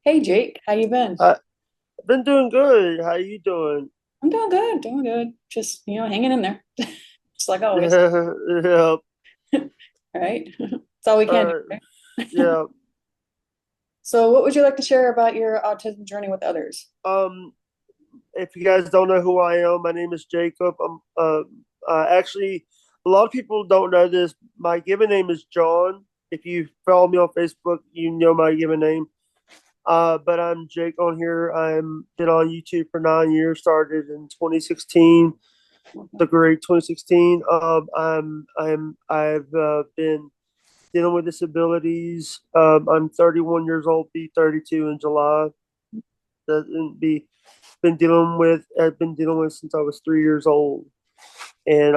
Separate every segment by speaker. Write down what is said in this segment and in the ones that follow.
Speaker 1: Hey Jake, how you been?
Speaker 2: I've been doing good. How you doing?
Speaker 1: I'm doing good, doing good. Just, hanging in there. Just like always.
Speaker 2: Yeah, yeah.
Speaker 1: All right. That's all we can do,
Speaker 2: Uh,
Speaker 1: right?
Speaker 2: yeah.
Speaker 1: So what would you like to share about your autism journey with others?
Speaker 2: Um, if you guys don't know who I am, my name is Jacob. Actually, a lot of people don't know this. My given name is John. If you follow me on Facebook, you know my given name. But I'm Jake on here. I'm been on YouTube for 9 years. Started in 2016, the great 2016. I've been dealing with disabilities. I'm 31 years old, be 32 in July. That be been dealing with. I've been dealing with since I was 3 years old, and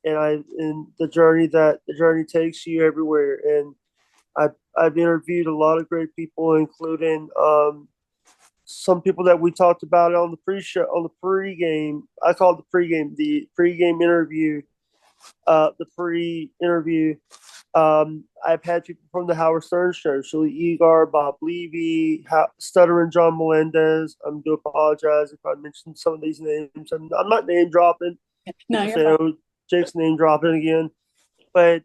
Speaker 2: the journey takes you everywhere. And I've interviewed a lot of great people, including some people that we talked about on the pre-show, on the pre-game. I call it the pre-game interview, the pre-interview. I've had people from the Howard Stern show, Shirley Egar, Bob Levy, Stuttering John Melendez. I do apologize if I mentioned some of these names. I'm not name dropping.
Speaker 1: No,
Speaker 2: People
Speaker 1: you're
Speaker 2: say,
Speaker 1: fine.
Speaker 2: "Oh, Jake's name dropping again," but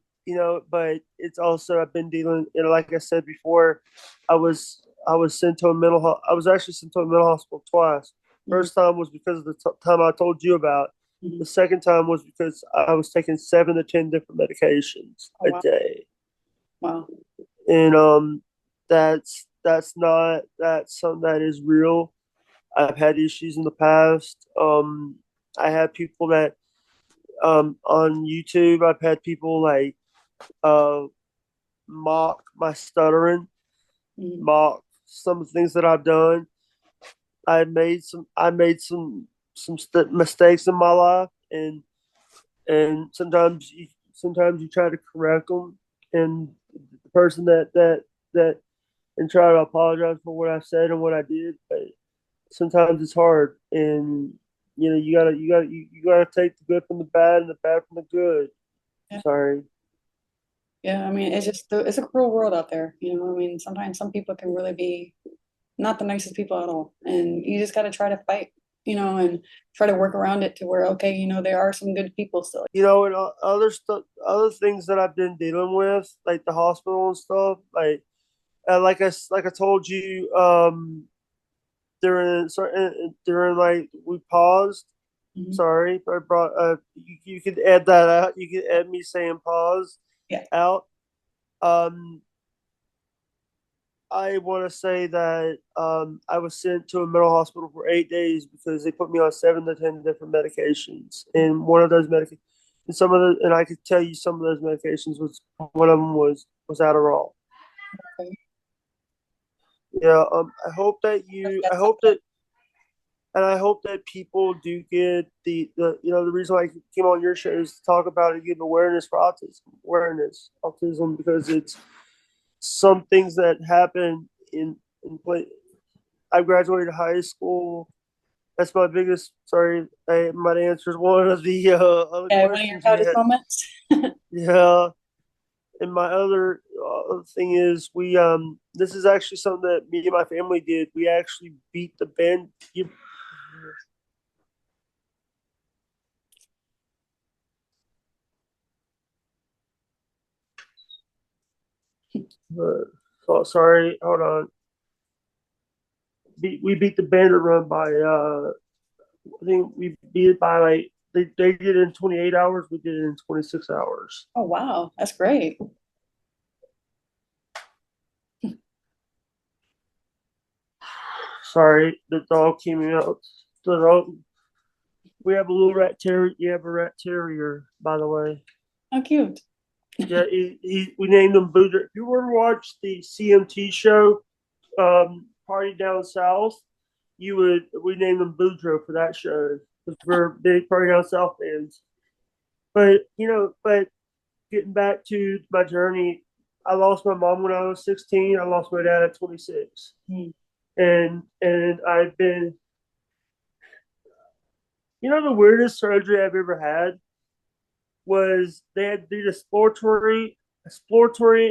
Speaker 2: but it's also I've been dealing. Like I said before, I was sent to a I was actually sent to a mental hospital twice.
Speaker 1: Mhm,
Speaker 2: First time was because of the time I told you about.
Speaker 1: mhm.
Speaker 2: The second time was because I was taking 7 to 10 different medications
Speaker 1: Oh
Speaker 2: a
Speaker 1: wow.
Speaker 2: day,
Speaker 1: Wow.
Speaker 2: and that's something that is real. I've had issues in the past. I had people that on YouTube. I've had people like uh, mock my stuttering,
Speaker 1: Mhm.
Speaker 2: mock some of the things that I've done. I made mistakes in my life, and sometimes you try to correct them, and the person that and try to apologize for what I said and what I did, but sometimes it's hard, and you gotta take the good from the bad and the bad from the good.
Speaker 1: Yeah.
Speaker 2: Sorry.
Speaker 1: Yeah, I mean, it's a cruel world out there, I mean, sometimes some people can really be not the nicest people at all. And you just got to try to fight, and try to work around it to where, okay, there are some good people still.
Speaker 2: And other stuff, other things that I've been dealing with, like the hospital and stuff, like I told you, during like we paused.
Speaker 1: Mhm.
Speaker 2: Sorry, I brought. You could add that out. You could add me saying pause
Speaker 1: Yeah.
Speaker 2: out. Um, I want to say that I was sent to a mental hospital for 8 days because they put me on 7 to 10 different medications, and one of those medications, and I could tell you some of those medications was one of them was Adderall.
Speaker 1: Okay.
Speaker 2: Yeah. I
Speaker 1: That's
Speaker 2: hope that, and I hope that people do get the reason why I came on your show is to talk about it, give awareness for autism, because it's some things that happen in play. I graduated high school. That's my biggest. Sorry, I might answer one of the other
Speaker 1: yeah, one of your
Speaker 2: questions you
Speaker 1: proudest
Speaker 2: had.
Speaker 1: moments.
Speaker 2: Yeah, and my other thing is we this is actually something that me and my family did. We actually beat the band. Sorry, hold on. We beat the bandit run by I think we beat it by like they did it in 28 hours. We did it in 26 hours.
Speaker 1: Oh, wow. That's great.
Speaker 2: Sorry, the dog came out. The dog. We have a little rat terrier. You have a rat terrier, by the way.
Speaker 1: How cute.
Speaker 2: Yeah, we named him Boudreaux. If you ever watched the CMT show, Party Down South, we named him Boudreaux for that show because we're big Party Down South fans. But getting back to my journey, I lost my mom when I was 16. I lost my dad at 26,
Speaker 1: Hmm.
Speaker 2: and I've been, the weirdest surgery I've ever had was they had to do exploratory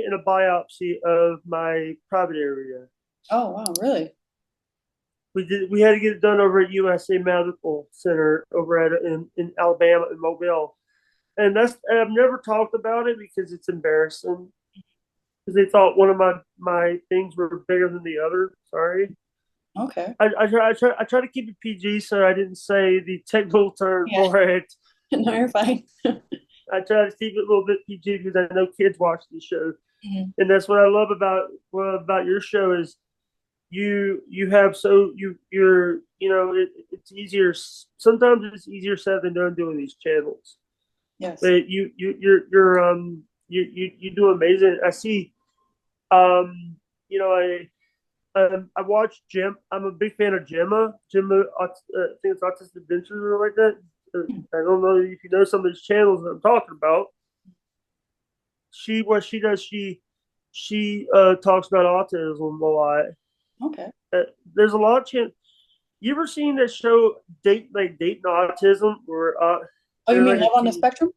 Speaker 2: and a biopsy of my private area.
Speaker 1: Oh, wow, really?
Speaker 2: We had to get it done over at USA Medical Center over at in Alabama in Mobile. And I've never talked about it because it's embarrassing. Because they thought one of my things were bigger than the other. Sorry.
Speaker 1: Okay.
Speaker 2: I try to keep it PG so I didn't say the technical term
Speaker 1: Yeah.
Speaker 2: for it.
Speaker 1: No, you're fine.
Speaker 2: I try to keep it a little bit PG because I know kids watch the show,
Speaker 1: Mhm.
Speaker 2: and that's what I love about your show is you have so you're it's easier. Sometimes it's easier said than done doing these channels,
Speaker 1: Yes.
Speaker 2: but you do amazing. I see. You know, I watch Jim. I'm a big fan of Gemma. Gemma, I think it's Autistic Adventures or like that. I don't know if you know some of these channels that I'm talking about. What she does, she talks about autism a lot.
Speaker 1: Okay.
Speaker 2: Uh, there's a lot of You ever seen that show Dating Autism or
Speaker 1: Oh, you
Speaker 2: they're
Speaker 1: mean
Speaker 2: like a
Speaker 1: Love on the
Speaker 2: teen?
Speaker 1: Spectrum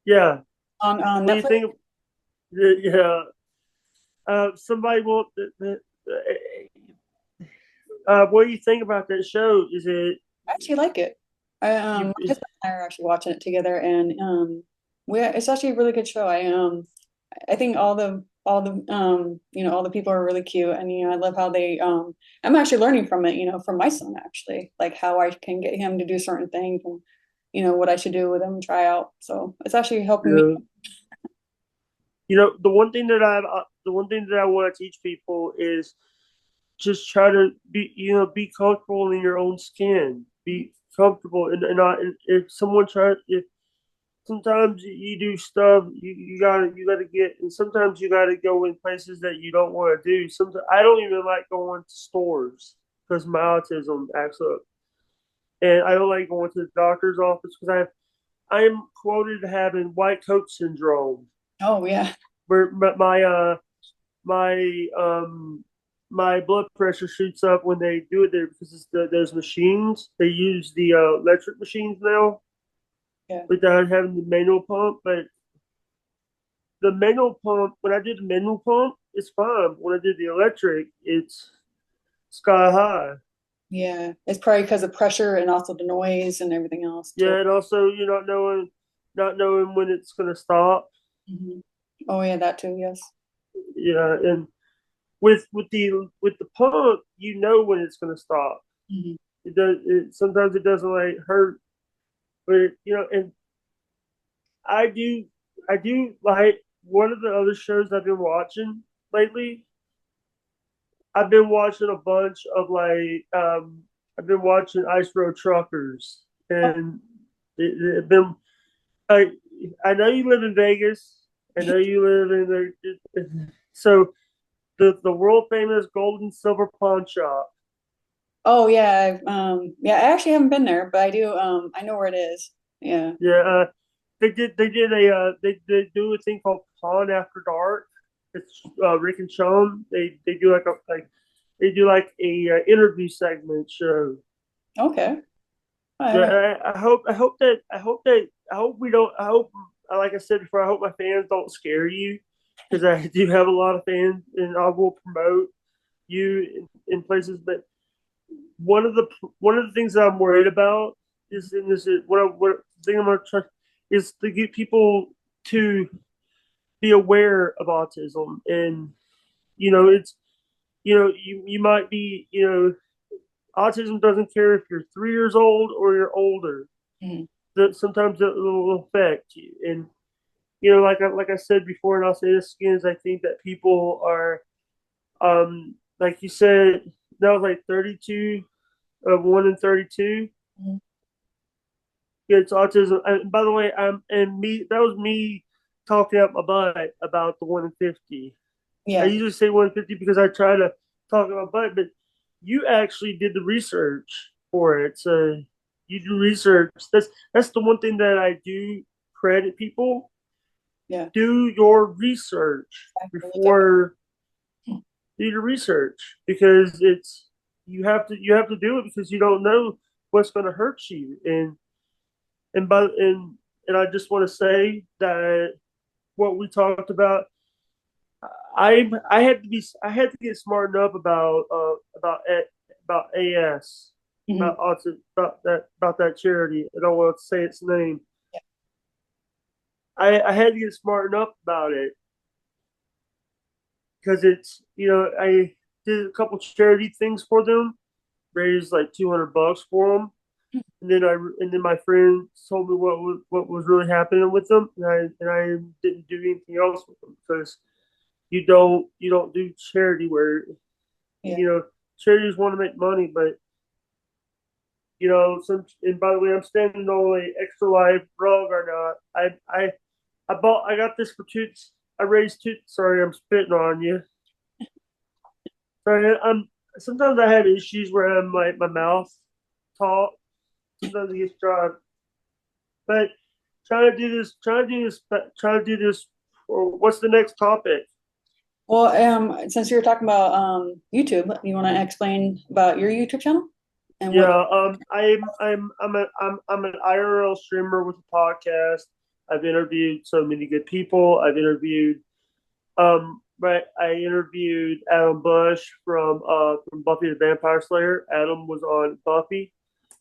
Speaker 2: Yeah.
Speaker 1: on
Speaker 2: What do you
Speaker 1: Netflix?
Speaker 2: think? Yeah. Somebody will. What do you think about that show? Is it
Speaker 1: I actually like it.
Speaker 2: you?
Speaker 1: My husband and I are actually watching it together, and it's actually a really good show. I think all the people are really cute, and I love how I'm actually learning from it, from my son actually, like how I can get him to do certain things, and what I should do with him and try out. So it's actually helping me.
Speaker 2: The one thing that I want to teach people is just try to be comfortable in your own skin. Be comfortable and not. And if someone tries, if sometimes you do stuff, you gotta get, and sometimes you gotta go in places that you don't want to do. Sometimes I don't even like going to stores because my autism acts up, and I don't like going to the doctor's office because I am quoted having white coat syndrome,
Speaker 1: Oh yeah.
Speaker 2: where my my blood pressure shoots up when they do it there because those machines they use the electric machines now
Speaker 1: Yeah.
Speaker 2: without having the manual pump. But the manual pump, when I did the manual pump, it's fine. When I did the electric, it's sky high.
Speaker 1: Yeah. It's probably because of pressure and also the noise and everything else too.
Speaker 2: Yeah, and also you're not knowing when it's gonna stop.
Speaker 1: Mhm. Oh yeah, that too. Yes.
Speaker 2: Yeah, and with the pump, you know when it's gonna stop.
Speaker 1: Mhm.
Speaker 2: It does. Sometimes it doesn't like hurt, but and I do I do like one of the other shows I've been watching lately. I've been watching a bunch of I've been watching Ice Road Truckers,
Speaker 1: Oh,
Speaker 2: and it been I I know you live in Vegas. I know you live in so the world famous Gold and Silver Pawn Shop.
Speaker 1: oh yeah. Yeah, I actually haven't been there, but I know where it is. Yeah.
Speaker 2: Yeah, they do a thing called Pawn After Dark. It's Rick and Sean. They do they do like a interview segment show.
Speaker 1: Okay. I haven't.
Speaker 2: Yeah, I hope we don't. I hope, like I said before, I hope my fans don't scare you because I do have a lot of fans, and I will promote you in places. But one of the one of the things that I'm worried about is in this what thing I'm gonna try is to get people to be aware of autism, and it's you might be autism doesn't care if you're 3 years old or you're older.
Speaker 1: Mhm.
Speaker 2: That sometimes it will affect you, and like I said before, and I'll say this again, is I think that people are like you said, that was like 32 of 1 in 32
Speaker 1: Mhm.
Speaker 2: gets autism. And by the way, and me that was me talking out my butt about the 1 in 50. I
Speaker 1: Yeah.
Speaker 2: usually say 150 because I try to talk about my butt, but you actually did the research for it. So you do research. That's the one thing that I do credit people.
Speaker 1: Yeah.
Speaker 2: Do your research
Speaker 1: I have to look up.
Speaker 2: before do your research because you have to do it because you don't know what's going to hurt you and by and I just want to say that what we talked about, I had to get smart enough about AS,
Speaker 1: Mhm.
Speaker 2: about autism, about that charity. I don't want to say its name. I had to get smart enough about it because it's, I did a couple charity things for them, raised like $200 for them, and then my friend told me what was really happening with them, and I didn't do anything else with them because you don't do charity where,
Speaker 1: Yeah.
Speaker 2: you know, charities want to make money, but and by the way, I'm standing on a extra life rug or not. I got this for two. I raised two. Sorry, I'm spitting on you. Sorry, sometimes I have issues where I'm like my mouth talk. Sometimes it gets dry, but trying to do this. What's the next topic?
Speaker 1: Well, since you were talking about YouTube, you want to explain about your YouTube channel and what?
Speaker 2: Yeah, I'm an IRL streamer with a podcast. I've interviewed so many good people. I interviewed Adam Bush from Buffy the Vampire Slayer. Adam was on Buffy.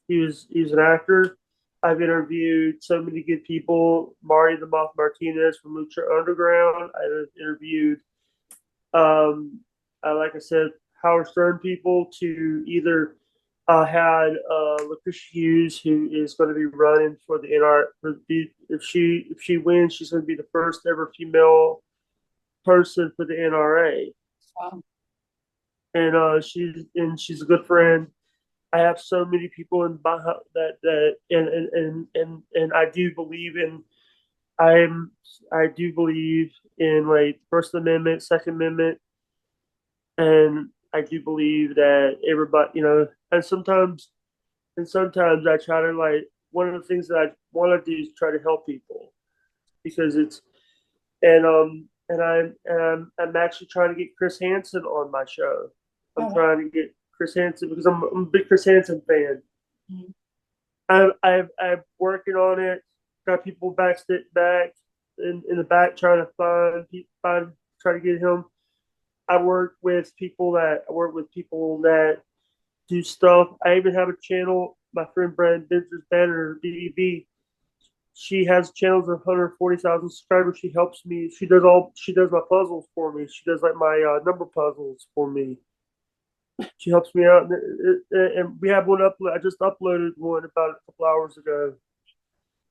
Speaker 2: He was an actor. I've interviewed so many good people. Marty the Moth Martinez from Lucha Underground. I've interviewed, um, like I said, Howard Stern people to either had Lucretia Hughes, who is going to be running for the NR. If she wins, she's going to be the first ever female person for the NRA,
Speaker 1: Wow.
Speaker 2: and she's a good friend. I have so many people in that and I do believe in like First Amendment, Second Amendment, and I do believe that everybody, and sometimes I try to like one of the things that I want to do is try to help people because it's I'm actually trying to get Chris Hansen on my show. I'm
Speaker 1: Oh, wow.
Speaker 2: trying to get Chris Hansen because I'm a big Chris Hansen fan.
Speaker 1: Mhm.
Speaker 2: I'm working on it. Got people back in the back trying to find try to get him. I work with people that do stuff. I even have a channel. My friend Brandon Bender's Banner BBB. She has channels of 140,000 subscribers. She helps me. She does my puzzles for me. She does like my number puzzles for me. She helps me out, and we have one upload. I just uploaded one about a couple hours ago.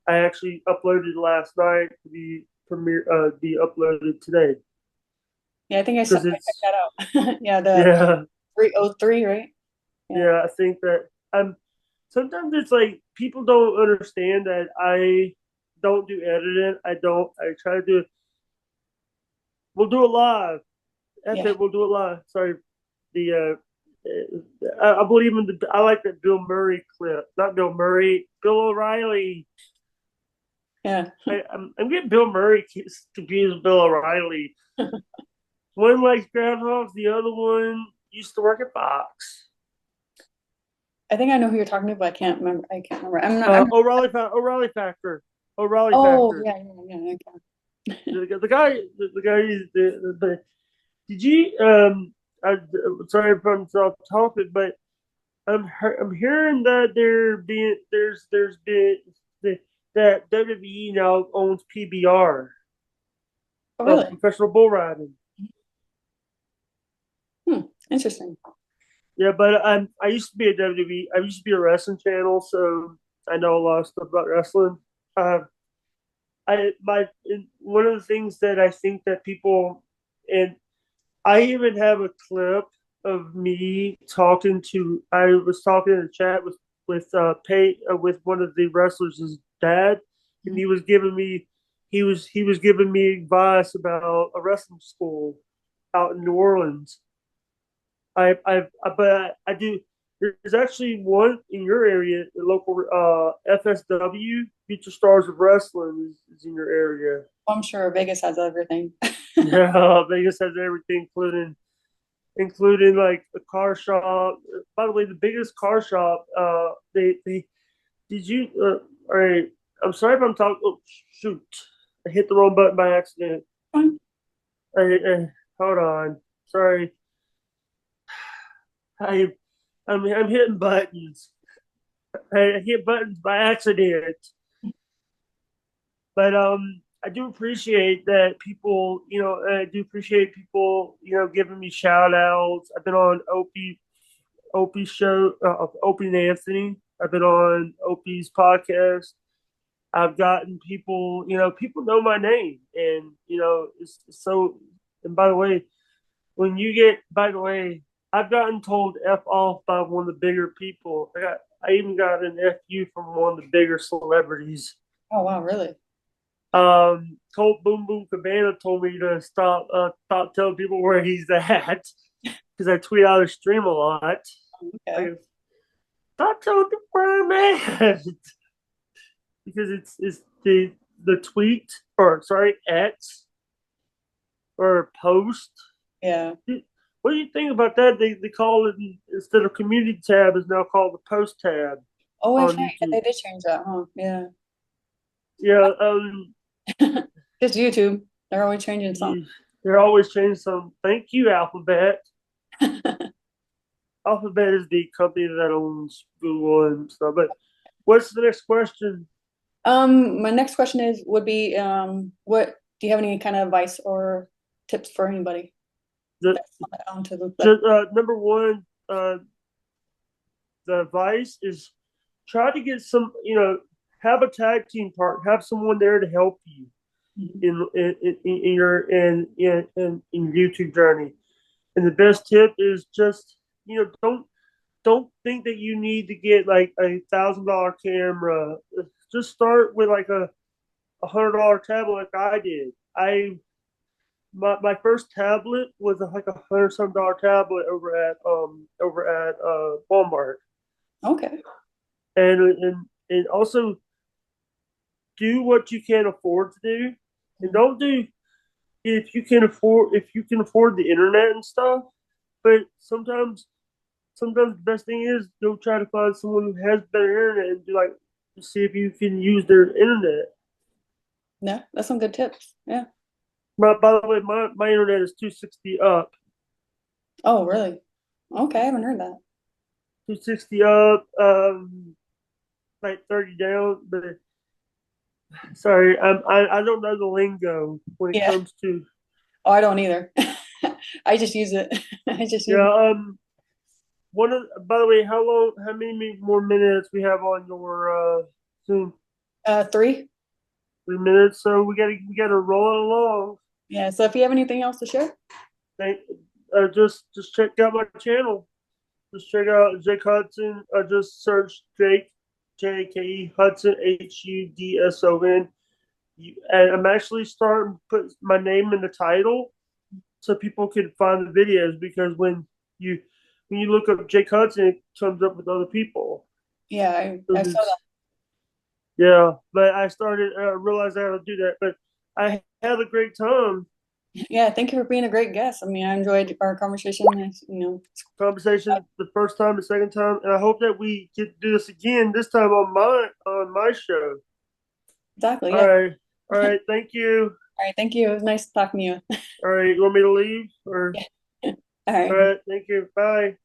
Speaker 2: I actually uploaded last night to be uploaded today
Speaker 1: Yeah, I think I
Speaker 2: because
Speaker 1: checked
Speaker 2: it's
Speaker 1: that out. Yeah, the
Speaker 2: yeah
Speaker 1: 303, right? Yeah.
Speaker 2: yeah. I think that I'm sometimes it's like people don't understand that I don't do editing. I try to do it. We'll do it live. F
Speaker 1: Yeah.
Speaker 2: it. We'll do it live. Sorry. The I believe in the. I like that Bill Murray clip. Not Bill Murray. Bill O'Reilly.
Speaker 1: Yeah.
Speaker 2: I'm getting Bill Murray confused with Bill O'Reilly. One likes groundhogs. The other one used to work at Fox.
Speaker 1: I think I know who you're talking to, but I can't remember. I'm not.
Speaker 2: O'Reilly Factor. O'Reilly
Speaker 1: Oh,
Speaker 2: Factor.
Speaker 1: yeah, yeah, yeah. Okay.
Speaker 2: The guy is did you sorry if I'm off topic, but I'm hearing that there's been that WWE now owns PBR,
Speaker 1: Oh, really?
Speaker 2: professional bull riding.
Speaker 1: Hmm. Interesting.
Speaker 2: Yeah, but I used to be a WWE. I used to be a wrestling channel, so I know a lot of stuff about wrestling. Uh, one of the things that I think that people and I even have a clip of me talking to. I was talking in the chat with one of the wrestlers' dad, and
Speaker 1: Mhm.
Speaker 2: he was giving me advice about a wrestling school out in New Orleans. But I do. There's actually one in your area, the local FSW, Future Stars of Wrestling, is in your area.
Speaker 1: I'm sure Vegas has everything.
Speaker 2: Yeah, Vegas has everything, including like a car shop. By the way, the biggest car shop. They did you? All right. I'm sorry if I'm talking. Oh shoot! I hit the wrong button by accident.
Speaker 1: Fine.
Speaker 2: I, Hold on. Sorry. I I'm hitting buttons. I hit buttons by accident. But I do appreciate that people, I do appreciate people, giving me shout outs. I've been on Opie's show, Opie and Anthony. I've been on Opie's podcast. I've gotten people, people know my name, and it's so. And by the way, by the way, I've gotten told "f off" by one of the bigger people. I even got an "fu" from one of the bigger celebrities.
Speaker 1: Oh wow, really?
Speaker 2: Colt Boom Boom Cabana told me to stop telling people where he's at because I tweet out his stream a lot.
Speaker 1: Okay.
Speaker 2: Like, stop telling people where I'm at because it's the tweet or sorry X or post.
Speaker 1: Yeah.
Speaker 2: What do you think about that? They call it instead of community tab is now called the post tab
Speaker 1: Oh,
Speaker 2: on
Speaker 1: that's right. Yeah,
Speaker 2: YouTube.
Speaker 1: they did change that, huh? Yeah.
Speaker 2: Yeah,
Speaker 1: Just YouTube. They're always changing something.
Speaker 2: they're always changing some. Thank you, Alphabet. Alphabet is the company that owns Google and stuff. But what's the next question?
Speaker 1: My next question would be, what do you have any kind of advice or tips for anybody
Speaker 2: The,
Speaker 1: that's onto the
Speaker 2: number one, the advice is try to get some, have a tag team partner, have someone there to help you in your in YouTube journey. And the best tip is just, don't think that you need to get like $1,000 camera. Just start with like $100 tablet like I did. My first tablet was like $100 tablet over at Walmart,
Speaker 1: Okay.
Speaker 2: and also do what you can afford to do, and don't do if you can afford the internet and stuff. But sometimes the best thing is go try to find someone who has better internet and do like see if you can use their internet.
Speaker 1: Yeah, that's some good tips. Yeah.
Speaker 2: By the way, my internet is 260 up.
Speaker 1: Oh, really? Okay, I haven't heard that.
Speaker 2: 260 up, like 30 down. But sorry, I don't know the lingo when it
Speaker 1: Yeah.
Speaker 2: comes to
Speaker 1: Oh, I don't either. I just use it. I just use it.
Speaker 2: yeah. One of by the way, how many more minutes we have on your Zoom?
Speaker 1: 3.
Speaker 2: 3 minutes. So we gotta roll it along.
Speaker 1: Yeah. So if you have anything else to share,
Speaker 2: Thank, just check out my channel. Just check out Jake Hudson. Just search Jake Jake Hudson Hudson. And I'm actually starting to put my name in the title so people can find the videos because you when you look up Jake Hudson, it comes up with other people.
Speaker 1: yeah, I saw that.
Speaker 2: Yeah, but I realized I had to do that, but I had a great time.
Speaker 1: Yeah, thank you for being a great guest. I mean, I enjoyed our conversation.
Speaker 2: Conversation the first time, the second time, and I hope that we get to do this again. This time on my show.
Speaker 1: Exactly.
Speaker 2: All
Speaker 1: Yeah.
Speaker 2: right, all right. Thank you.
Speaker 1: All right. Thank you. It was nice talking to you.
Speaker 2: All right, you want me to leave or?
Speaker 1: Yeah. All
Speaker 2: All
Speaker 1: right.
Speaker 2: right, thank you. Bye.